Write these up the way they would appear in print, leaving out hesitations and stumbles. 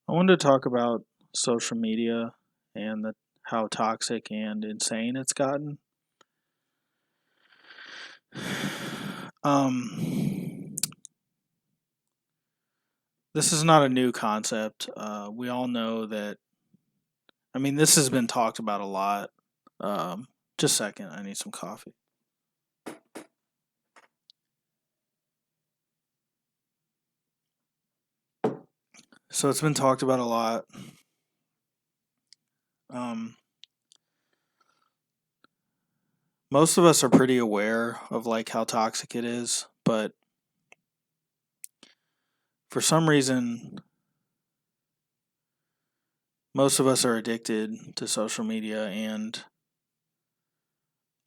I wanted to talk about social media and how toxic and insane it's gotten. Um, this is not a new concept. We all know that. I mean, this has been talked about a lot. Um, just a second, I need some coffee. So it's been talked about a lot. Um, most of us are pretty aware of like how toxic it is, but for some reason, most of us are addicted to social media, and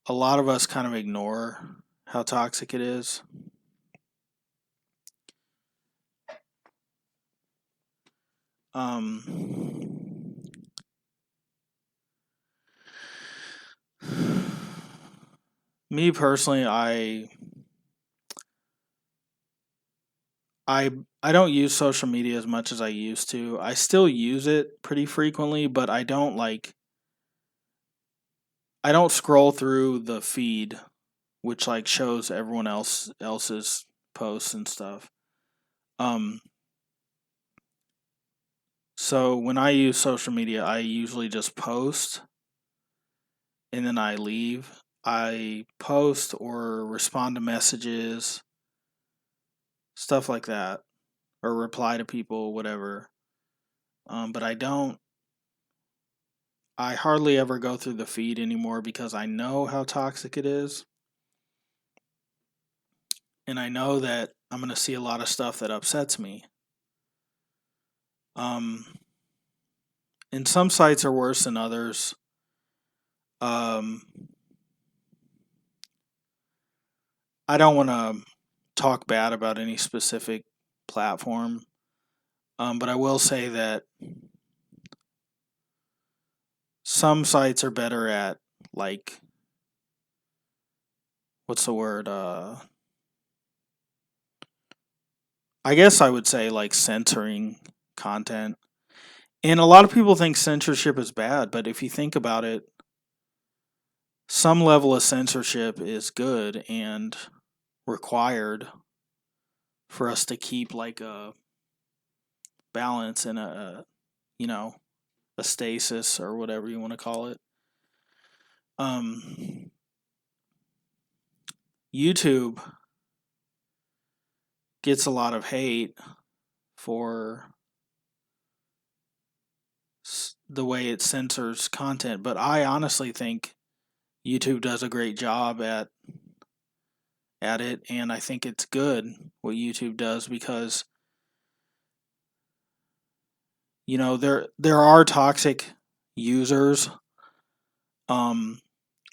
a lot of us kind of ignore how toxic it is. Um, Me personally, I I don't use social media as much as I used to. I still use it pretty frequently, but I don't scroll through the feed which like shows everyone else's posts and stuff. Um so when I use social media, I usually just post and then I leave. I post or respond to messages, stuff like that, or reply to people, whatever. But I hardly ever go through the feed anymore because I know how toxic it is. And I know that I'm going to see a lot of stuff that upsets me. Um, and some sites are worse than others. Um, I don't want to talk bad about any specific platform, but I will say that some sites are better at, like, what's the word? I guess I would say like censoring content. And a lot of people think censorship is bad, but if you think about it, some level of censorship is good and required for us to keep like a balance and you know, a stasis or whatever you want to call it. Um, YouTube gets a lot of hate for the way it censors content, but I honestly think YouTube does a great job at it, and I think it's good what YouTube does because there are toxic users um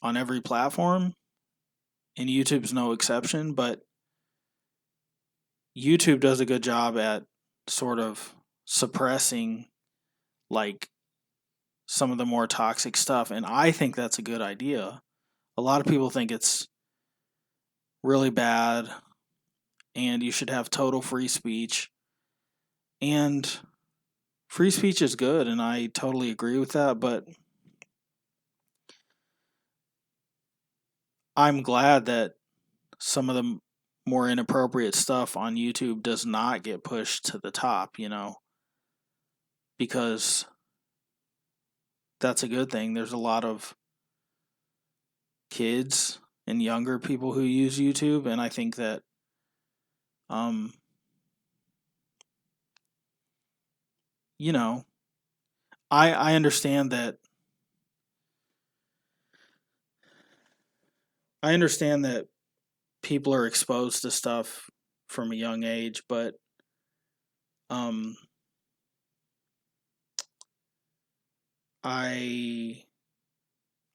on every platform, and YouTube's no exception, but YouTube does a good job at sort of suppressing like some of the more toxic stuff, and I think that's a good idea. A lot of people think it's really bad and you should have total free speech, and free speech is good and I totally agree with that, but I'm glad that some of the more inappropriate stuff on YouTube does not get pushed to the top, because that's a good thing. There's a lot of kids and younger people who use YouTube, and I think that um you know, I understand that I understand that people are exposed to stuff from a young age, but um I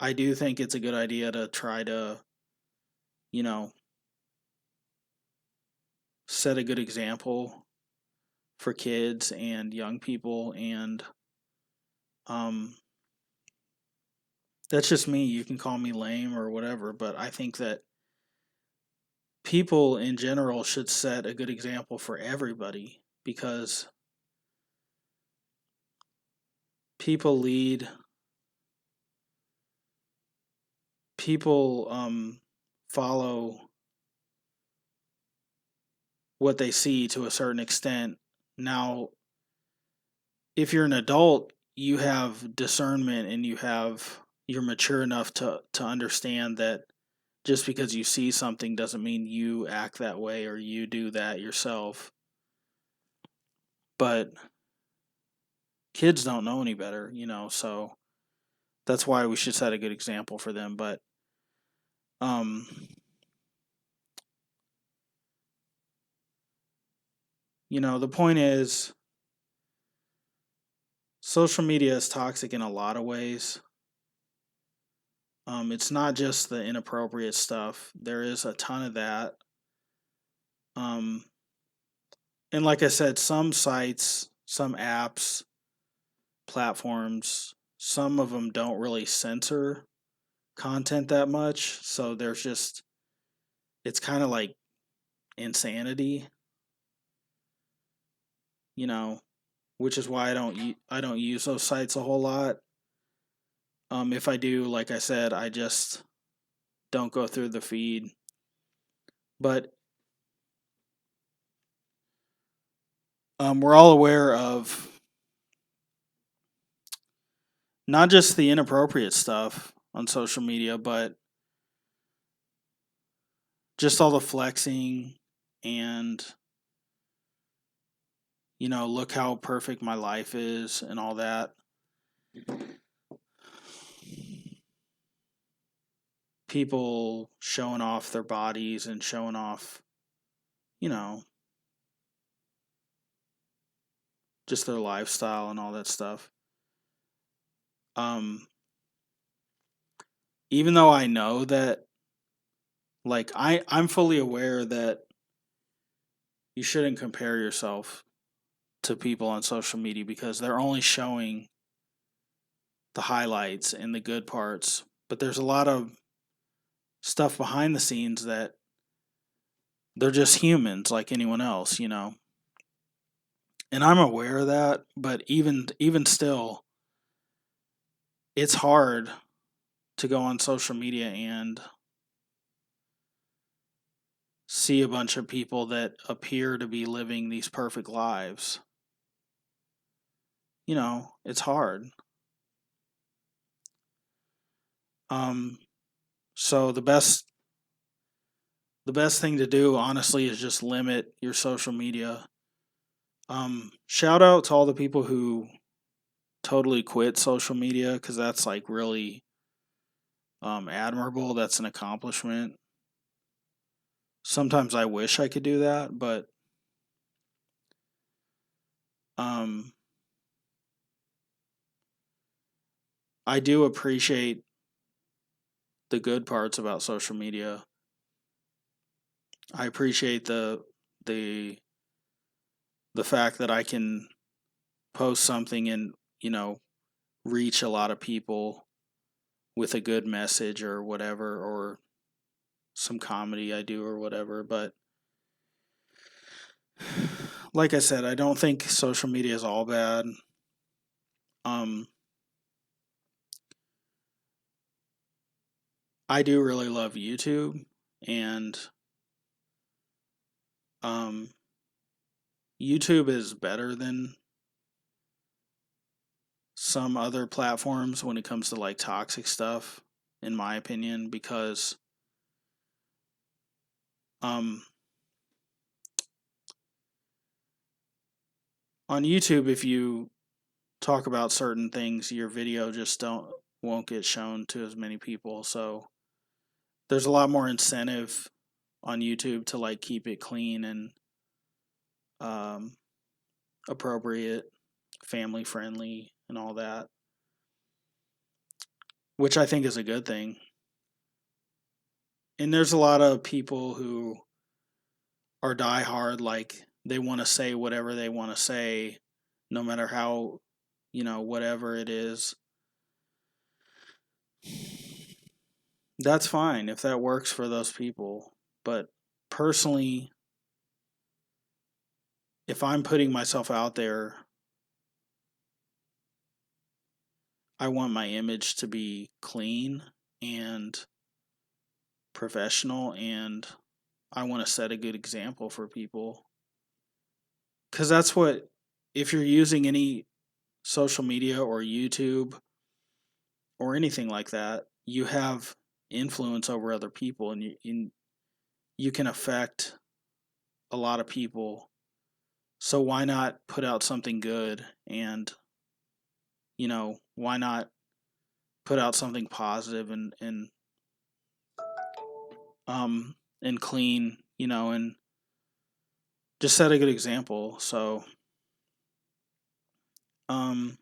I do think it's a good idea to try to, you know, set a good example for kids and young people, and um that's just me. You can call me lame or whatever, but I think that people in general should set a good example for everybody because people lead, people follow what they see to a certain extent. Now, if you're an adult, you have discernment and you're mature enough to understand that just because you see something doesn't mean you act that way or you do that yourself. But kids don't know any better, so that's why we should set a good example for them. But um the point is social media is toxic in a lot of ways. It's not just the inappropriate stuff. There is a ton of that. Um, and like I said, some sites, some apps, platforms, some of them don't really censor content that much. So it's kind of like insanity, you know, which is why I don't use those sites a whole lot. If I do, like I said, I just don't go through the feed. But we're all aware of not just the inappropriate stuff on social media, but just all the flexing and, look how perfect my life is and all that. People showing off their bodies and showing off, you know, just their lifestyle and all that stuff. Um, Even though I know that, like, I'm fully aware that you shouldn't compare yourself to people on social media because they're only showing the highlights and the good parts. But there's a lot of stuff behind the scenes that they're just humans like anyone else. And I'm aware of that, but even still, it's hard to go on social media and see a bunch of people that appear to be living these perfect lives. It's hard. Um so the best thing to do honestly is just limit your social media. Shout out to all the people who totally quit social media cuz that's like really admirable. That's an accomplishment. Sometimes I wish I could do that, but um I do appreciate the good parts about social media. I appreciate the the fact that I can post something and, reach a lot of people with a good message or whatever, or some comedy I do or whatever. But like I said, I don't think social media is all bad. Um, I do really love YouTube, and um, YouTube is better than some other platforms when it comes to like toxic stuff, in my opinion, because um, on YouTube, if you talk about certain things, your video just don't won't get shown to as many people. So there's a lot more incentive on YouTube to like keep it clean and um, appropriate, family friendly, and all that, which I think is a good thing. And there's a lot of people who are diehard, like they want to say whatever they want to say, no matter how, whatever it is. That's fine if that works for those people. But personally, if I'm putting myself out there, I want my image to be clean and professional, and I want to set a good example for people. Because that's what, if you're using any social media or YouTube or anything like that, you have influence over other people, and you can affect a lot of people. So why not put out something good, and why not put out something positive and clean, and just set a good example. So um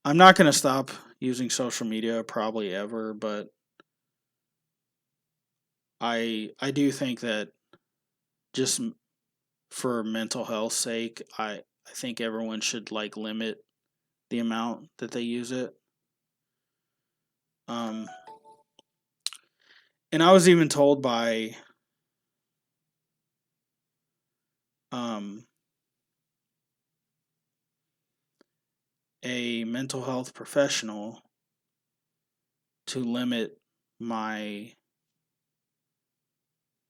I'm not going to stop using social media probably ever, but I do think that just for mental health sake, I think everyone should like limit the amount that they use it. Um and I was even told by um a mental health professional to limit my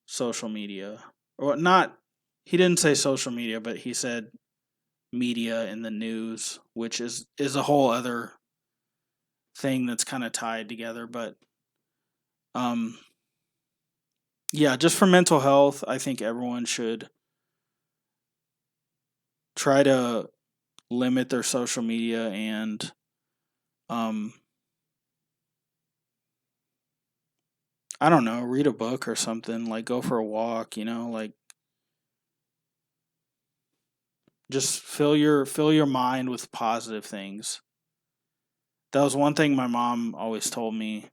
social media. Or not, he didn't say social media, but he said media in the news, which is a whole other thing that's kind of tied together. But um yeah, just for mental health, I think everyone should try to limit their social media, and um I don't know, read a book or something, like go for a walk, like just fill your mind with positive things. That was one thing my mom always told me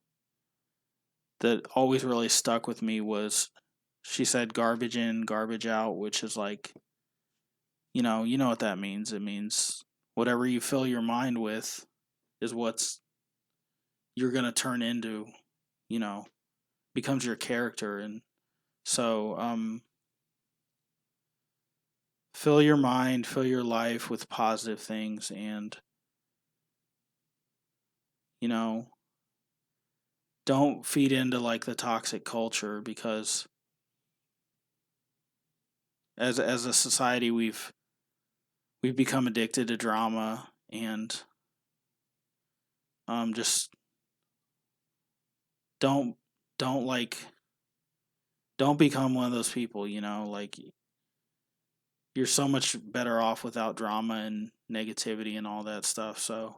that always really stuck with me was she said garbage in, garbage out, which is like, you know what that means. It means whatever you fill your mind with is what's you're going to turn into, you know, becomes your character. And so fill your mind, fill your life with positive things, and you know, don't feed into like the toxic culture, because as a society we've become addicted to drama, and just don't don't like don't become one of those people, like you're so much better off without drama and negativity and all that stuff. So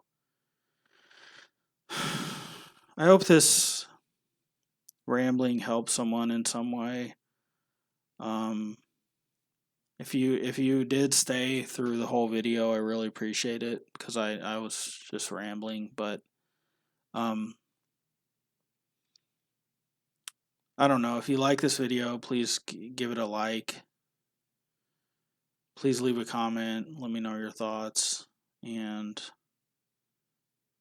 I hope this rambling helps someone in some way. Um, if you did stay through the whole video, I really appreciate it, because I was just rambling. But um, I don't know, if you like this video, please give it a like. Please leave a comment. Let me know your thoughts, and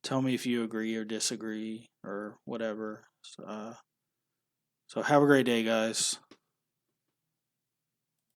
tell me if you agree or disagree or whatever. So have a great day, guys.